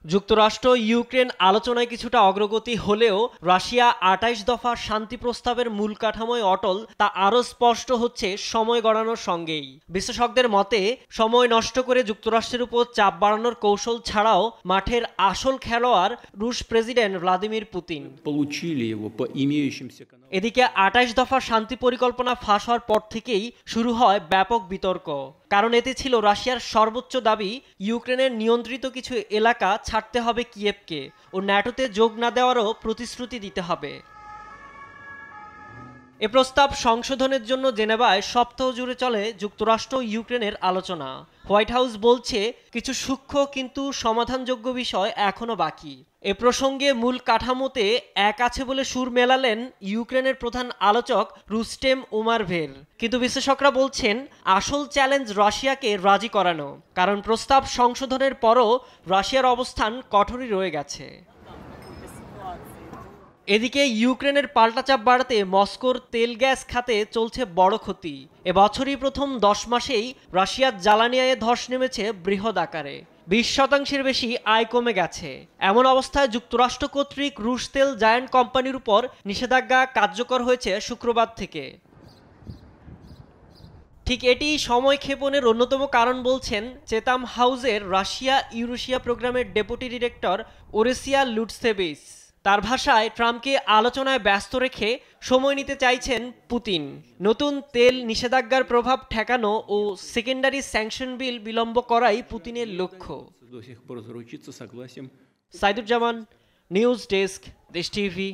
যুক্তরাষ্ট্র ইউক্রেন আলোচনায় কিছুটা অগ্রগতি হলেও রাশিয়া ২৮ দফা শান্তি প্রস্তাবের মূল কাঠামোয় অটল তা আরও স্পষ্ট হচ্ছে সময় গড়ানোর সঙ্গেই। বিশেষজ্ঞদের মতে সময় নষ্ট করে যুক্তরাষ্ট্রের উপর চাপ বাড়ানোর কৌশল ছাড়াও মাঠের আসল খেলোয়াড় রুশ প্রেসিডেন্ট ভ্লাদিমির পুতিন। এদিকে ২৮ দফা শান্তি পরিকল্পনা ফাঁস হওয়ার পর থেকেই শুরু হয় ব্যাপক বিতর্ক, কারণ এতে ছিল রাশিয়ার সর্বোচ্চ দাবি ইউক্রেনের নিয়ন্ত্রিত কিছু এলাকা ছাড়তে হবে কিয়েভকে ও ন্যাটোতে যোগ না দেওয়ারও প্রতিশ্রুতি দিতে হবে। এ প্রস্তাব সংশোধনের জন্য জেনেভায় সপ্তাহ জুড়ে চলে যুক্তরাষ্ট্র ইউক্রেনের আলোচনা। হোয়াইট হাউস বলছে কিছু সূক্ষ্ম কিন্তু সমাধানযোগ্য বিষয় এখনো বাকি। এ প্রসঙ্গে মূল কাঠামোতে এক আছে বলে সুর মেলালেন ইউক্রেনের প্রধান আলোচক রুস্টেম উমারভের। কিন্তু বিশেষজ্ঞরা বলছেন আসল চ্যালেঞ্জ রাশিয়াকে রাজি করানো, কারণ প্রস্তাব সংশোধনের পরও রাশিয়ার অবস্থান কঠোরই রয়ে গেছে। এদিকে ইউক্রেনের পাল্টাচাপ বাড়াতে মস্কোর তেল গ্যাস খাতে চলছে বড় ক্ষতি। এবছরই প্রথম 10 মাসেই রাশিয়ার জ্বালানি আয়ে ধস নেমেছে বৃহৎ আকারে, 20% বেশি আয় কমে গেছে। এমন অবস্থায় যুক্তরাষ্ট্র কর্তৃক রুশ তেল জায়ান্ট কোম্পানির উপর নিষেধাজ্ঞা কার্যকর হয়েছে শুক্রবার থেকে। ঠিক এটি সময় ক্ষেপণের অন্যতম কারণ বলছেন চেতাম হাউসের রাশিয়া ইউরেশিয়া প্রোগ্রামের ডেপুটি ডিরেক্টর ওরেসিয়া লুটসেভিস। তার ভাষায় ট্রাম্পকে আলোচনায় ব্যস্ত রেখে সময় নিতে চাইছেন পুতিন। নতুন তেল নিষেধাজ্ঞার প্রভাব ঠেকানো ও সেকেন্ডারি স্যাংশন বিল বিলম্ব করাই পুতিনের লক্ষ্য। সাইদুজ্জামান, নিউজ ডেস্ক, দেশ টিভি।